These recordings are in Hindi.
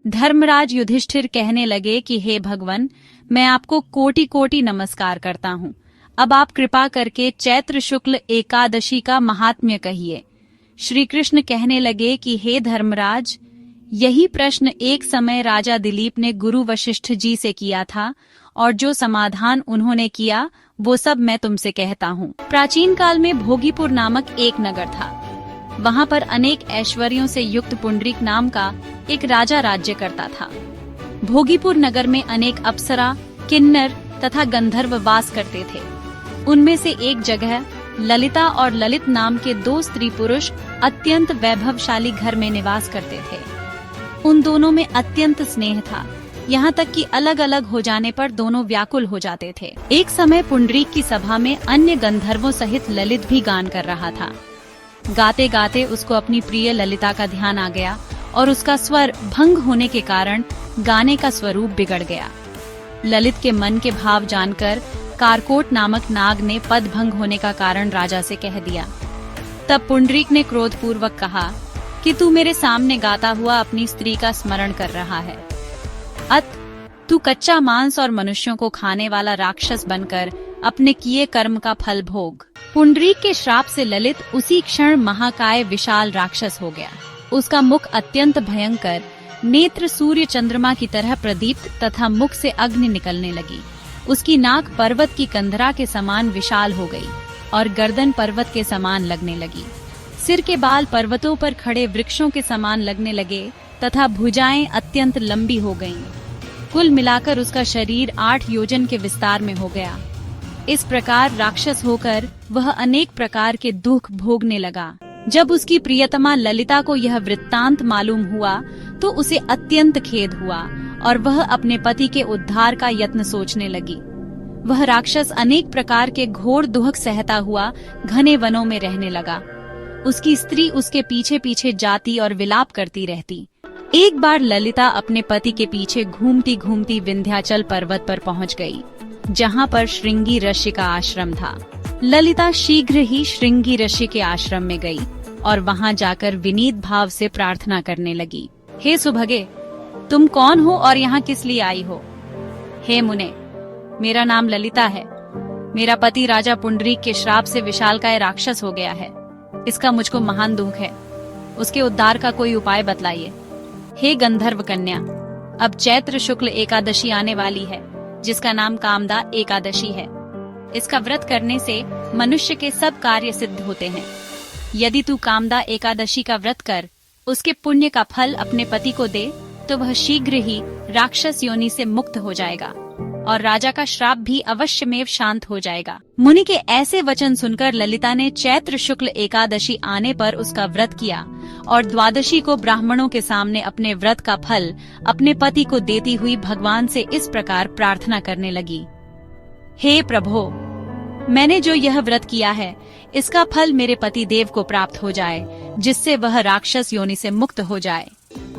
धर्मराज युधिष्ठिर कहने लगे कि हे भगवान, मैं आपको कोटि कोटि नमस्कार करता हूँ। अब आप कृपा करके चैत्र शुक्ल एकादशी का महात्म्य कहिए। श्री कृष्ण कहने लगे कि हे धर्मराज, यही प्रश्न एक समय राजा दिलीप ने गुरु वशिष्ठ जी से किया था और जो समाधान उन्होंने किया वो सब मैं तुमसे कहता हूँ। प्राचीन काल में भोगीपुर नामक एक नगर था। वहाँ पर अनेक ऐश्वर्यों से युक्त पुंडरीक नाम का एक राजा राज्य करता था। भोगीपुर नगर में अनेक अप्सरा, किन्नर तथा गंधर्व वास करते थे। उनमें से एक जगह ललिता और ललित नाम के दो स्त्री पुरुष अत्यंत वैभवशाली घर में निवास करते थे। उन दोनों में अत्यंत स्नेह था, यहाँ तक कि अलग अलग हो जाने पर दोनों व्याकुल हो जाते थे। एक समय पुंडरीक की सभा में अन्य गंधर्वों सहित ललित भी गान कर रहा था। गाते गाते उसको अपनी प्रिय ललिता का ध्यान आ गया और उसका स्वर भंग होने के कारण गाने का स्वरूप बिगड़ गया। ललित के मन के भाव जानकर कारकोट नामक नाग ने पद भंग होने का कारण राजा से कह दिया। तब पुंडरीक ने क्रोधपूर्वक कहा कि तू मेरे सामने गाता हुआ अपनी स्त्री का स्मरण कर रहा है। अत तू कच्चा मांस और मनुष्यों को खाने वाला राक्षस बनकर अपने किए कर्म का फल भोग। पुंडरीक के श्राप से ललित उसी क्षण महाकाय विशाल राक्षस हो गया। उसका मुख अत्यंत भयंकर, नेत्र सूर्य चंद्रमा की तरह प्रदीप्त तथा मुख से अग्नि निकलने लगी। उसकी नाक पर्वत की कंधरा के समान विशाल हो गई और गर्दन पर्वत के समान लगने लगी। सिर के बाल पर्वतों पर खड़े वृक्षों के समान लगने लगे तथा भुजाएं अत्यंत लंबी हो गईं। कुल मिलाकर उसका शरीर 8 योजन के विस्तार में हो गया। इस प्रकार राक्षस होकर वह अनेक प्रकार के दुख भोगने लगा। जब उसकी प्रियतमा ललिता को यह वृत्तांत मालूम हुआ तो उसे अत्यंत खेद हुआ और वह अपने पति के उद्धार का यत्न सोचने लगी। वह राक्षस अनेक प्रकार के घोर दुख सहता हुआ घने वनों में रहने लगा। उसकी स्त्री उसके पीछे पीछे जाती और विलाप करती रहती। एक बार ललिता अपने पति के पीछे घूमती घूमती विंध्याचल पर्वत पर पहुंच गई, जहां पर श्रृंगी ऋषि का आश्रम था। ललिता शीघ्र ही श्रृंगी ऋषि के आश्रम में गई और वहां जाकर विनीत भाव से प्रार्थना करने लगी। हे सुभगे, तुम कौन हो और यहाँ किस लिए आई हो? हे मुने, मेरा नाम ललिता है। मेरा पति राजा पुंडरीक के श्राप से विशालकाय राक्षस हो गया है। इसका मुझको महान दुख है। उसके उद्धार का कोई उपाय बतलाइए। हे गंधर्व कन्या, अब चैत्र शुक्ल एकादशी आने वाली है, जिसका नाम कामदा एकादशी है। इसका व्रत करने से मनुष्य के सब कार्य सिद्ध होते हैं। यदि तू कामदा एकादशी का व्रत कर उसके पुण्य का फल अपने पति को दे तो वह शीघ्र ही राक्षस योनि से मुक्त हो जाएगा और राजा का श्राप भी अवश्यमेव शांत हो जाएगा। मुनि के ऐसे वचन सुनकर ललिता ने चैत्र शुक्ल एकादशी आने पर उसका व्रत किया और द्वादशी को ब्राह्मणों के सामने अपने व्रत का फल अपने पति को देती हुई भगवान से इस प्रकार प्रार्थना करने लगी। हे प्रभो, मैंने जो यह व्रत किया है इसका फल मेरे पति देव को प्राप्त हो जाए, जिससे वह राक्षस योनि से मुक्त हो जाए।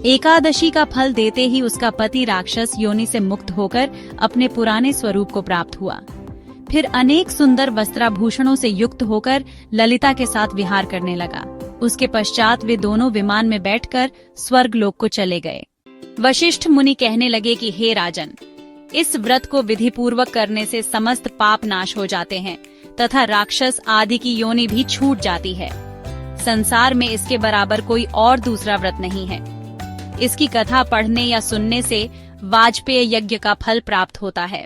एकादशी का फल देते ही उसका पति राक्षस योनि से मुक्त होकर अपने पुराने स्वरूप को प्राप्त हुआ। फिर अनेक सुंदर वस्त्राभूषणों से युक्त होकर ललिता के साथ विहार करने लगा। उसके पश्चात वे दोनों विमान में बैठकर स्वर्ग लोक को चले गए। वशिष्ठ मुनि कहने लगे कि हे राजन, इस व्रत को विधि पूर्वक करने से समस्त पाप नाश हो जाते हैं तथा राक्षस आदि की योनि भी छूट जाती है। संसार में इसके बराबर कोई और दूसरा व्रत नहीं है। इसकी कथा पढ़ने या सुनने से वाजपेय यज्ञ का फल प्राप्त होता है।